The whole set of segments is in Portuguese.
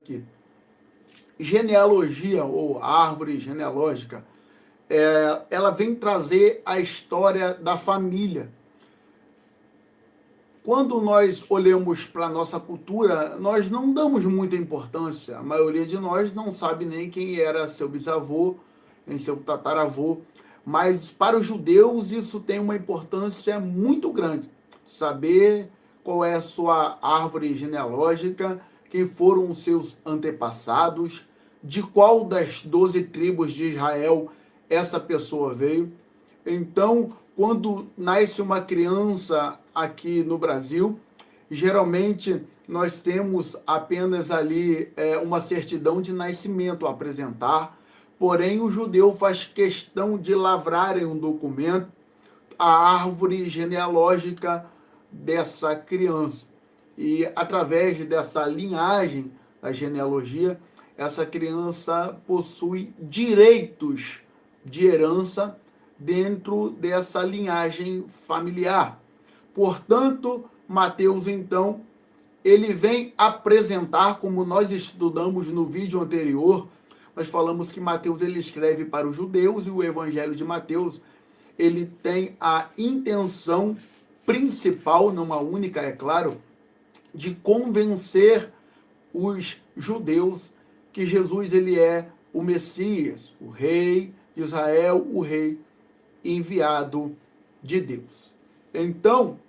aqui. Genealogia ou árvore genealógica, ela vem trazer a história da família. Quando nós olhamos para a nossa cultura, nós não damos muita importância. A maioria de nós não sabe nem quem era seu bisavô, nem seu tataravô. Mas para os judeus isso tem uma importância muito grande. Saber qual é a sua árvore genealógica, quem foram os seus antepassados, de qual das 12 tribos de Israel essa pessoa veio. Então, quando nasce uma criança aqui no Brasil, geralmente nós temos apenas ali uma certidão de nascimento a apresentar, porém o judeu faz questão de lavrar em um documento a árvore genealógica dessa criança. E através dessa linhagem, a genealogia, essa criança possui direitos de herança dentro dessa linhagem familiar. Portanto, Mateus, então, ele vem apresentar, como nós estudamos no vídeo anterior, nós falamos que Mateus ele escreve para os judeus e o Evangelho de Mateus ele tem a intenção principal, não a única, é claro, de convencer os judeus que Jesus ele é o Messias, o rei de Israel, o rei enviado de Deus. Então,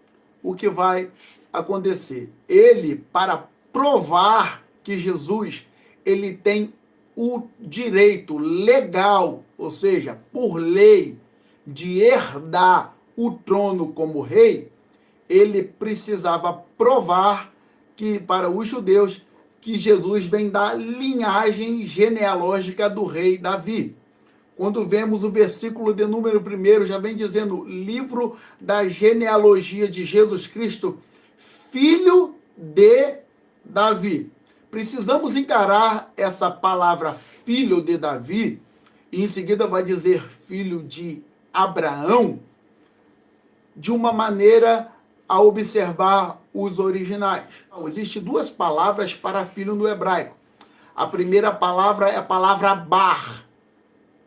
o que vai acontecer? Ele, para provar que Jesus ele tem o direito legal, ou seja, por lei, de herdar o trono como rei, ele precisava provar que para os judeus que Jesus vem da linhagem genealógica do rei Davi. Quando vemos o versículo de número 1, já vem dizendo, livro da genealogia de Jesus Cristo, filho de Davi. Precisamos encarar essa palavra filho de Davi, e em seguida vai dizer filho de Abraão, de uma maneira a observar os originais. Existem duas palavras para filho no hebraico. A primeira palavra é a palavra bar,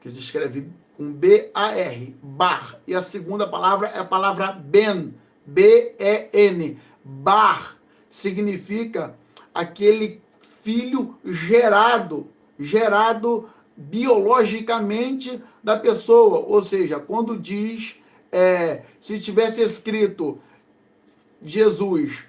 que se escreve com B-A-R, bar. E a segunda palavra é a palavra ben, B-E-N. Bar significa aquele filho gerado biologicamente da pessoa. Ou seja, quando diz, se tivesse escrito Jesus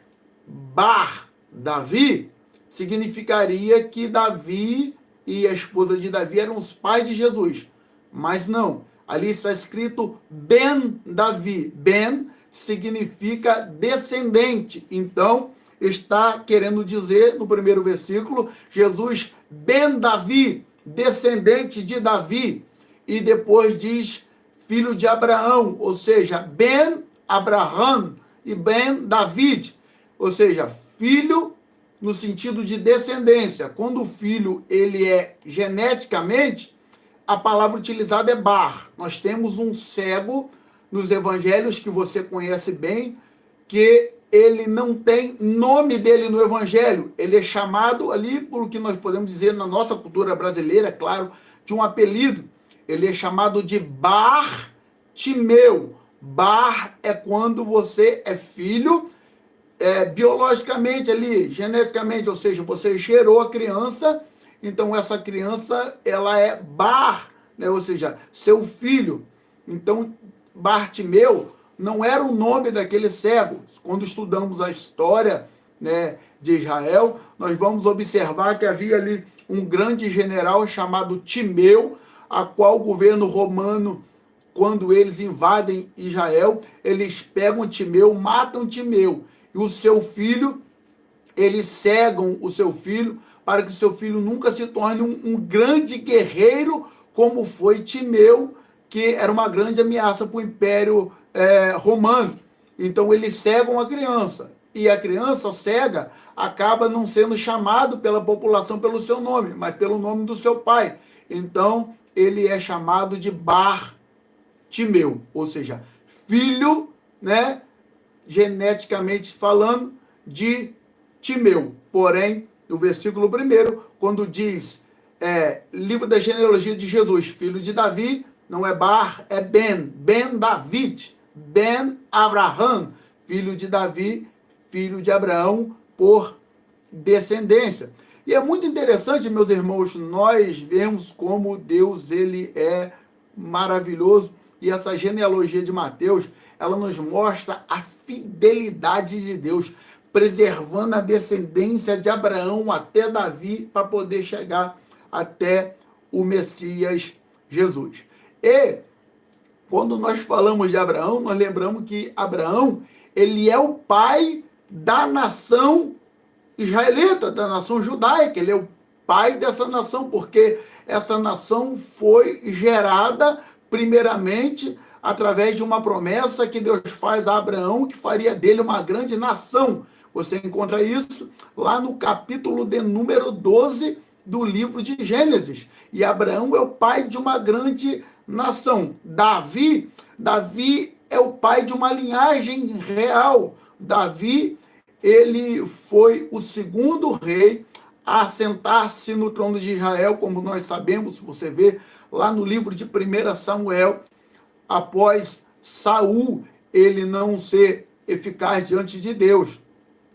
bar Davi, significaria que Davi e a esposa de Davi eram os pais de Jesus. Mas não, ali está escrito Ben Davi. Ben significa descendente. Então, está querendo dizer, no primeiro versículo, Jesus Ben Davi, descendente de Davi. E depois diz filho de Abraão, ou seja, Ben Abraham e Ben David, ou seja, filho no sentido de descendência. Quando o filho ele é geneticamente, a palavra utilizada é bar. Nós temos um cego nos evangelhos que você conhece bem, que ele não tem nome dele no evangelho. Ele é chamado ali por que nós podemos dizer na nossa cultura brasileira, é claro, de um apelido. Ele é chamado de Bartimeu. Bar é quando você é filho biologicamente ali, geneticamente, ou seja, você gerou a criança, então essa criança, ela é bar, né? Ou seja, seu filho. Então, Bartimeu não era o nome daquele cego. Quando estudamos a história, né, de Israel, nós vamos observar que havia ali um grande general chamado Timeu, a qual o governo romano, quando eles invadem Israel, eles pegam Timeu, matam Timeu, e o seu filho, eles cegam o seu filho, para que o seu filho nunca se torne um grande guerreiro, como foi Timeu, que era uma grande ameaça para o Império Romano. Então eles cegam a criança, e a criança cega acaba não sendo chamado pela população pelo seu nome, mas pelo nome do seu pai. Então ele é chamado de Bartimeu, ou seja, filho, né, geneticamente falando, de Timeu. Porém, no versículo 1, quando diz, livro da genealogia de Jesus, filho de Davi, não é Bar, é Ben David, Ben Abraham, filho de Davi, filho de Abraão, por descendência. E é muito interessante, meus irmãos, nós vemos como Deus, ele é maravilhoso, e essa genealogia de Mateus, ela nos mostra a fidelidade de Deus, preservando a descendência de Abraão até Davi, para poder chegar até o Messias Jesus. E quando nós falamos de Abraão, nós lembramos que Abraão, ele é o pai da nação israelita, da nação judaica, ele é o pai dessa nação, porque essa nação foi gerada primeiramente através de uma promessa que Deus faz a Abraão, que faria dele uma grande nação. Você encontra isso lá no capítulo de número 12 do livro de Gênesis. E Abraão é o pai de uma grande nação. Davi é o pai de uma linhagem real. Davi, ele foi o segundo rei a assentar-se no trono de Israel, como nós sabemos, você vê lá no livro de 1 Samuel, após Saul, ele não ser eficaz diante de Deus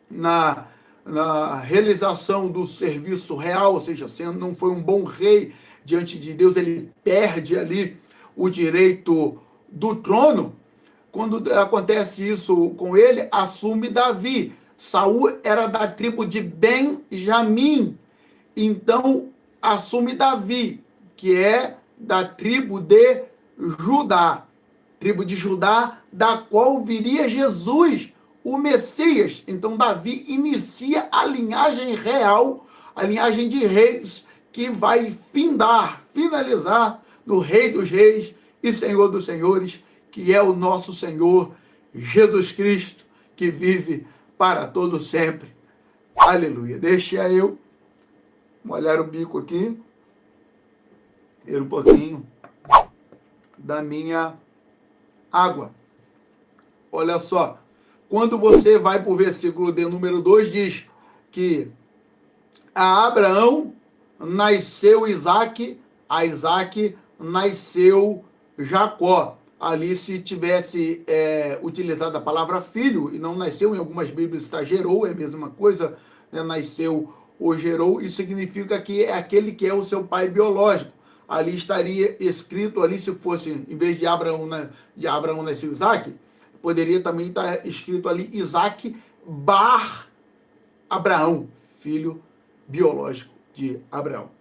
na realização do serviço real, ou seja, não foi um bom rei diante de Deus, ele perde ali o direito do trono. Quando acontece isso com ele, assume Davi. Saul era da tribo de Benjamim, então assume Davi, que é da tribo de Judá, da qual viria Jesus, o Messias. Então Davi inicia a linhagem real, a linhagem de reis, que vai finalizar no Rei dos Reis e Senhor dos Senhores, que é o nosso Senhor Jesus Cristo, que vive para todo sempre. Aleluia. Deixa eu molhar o bico aqui, ter um pouquinho da minha água. Olha só, quando você vai para o versículo de número 2, diz que a Abraão nasceu Isaque, a Isaque nasceu Jacó. Ali, se tivesse utilizado a palavra filho, e não nasceu, em algumas Bíblias está gerou, é a mesma coisa, né? Nasceu ou gerou, isso significa que é aquele que é o seu pai biológico. Ali estaria escrito, ali se fosse, em vez de Abraão nasceu Isaque, poderia também estar escrito ali Isaque bar Abraão, filho biológico de Abraão.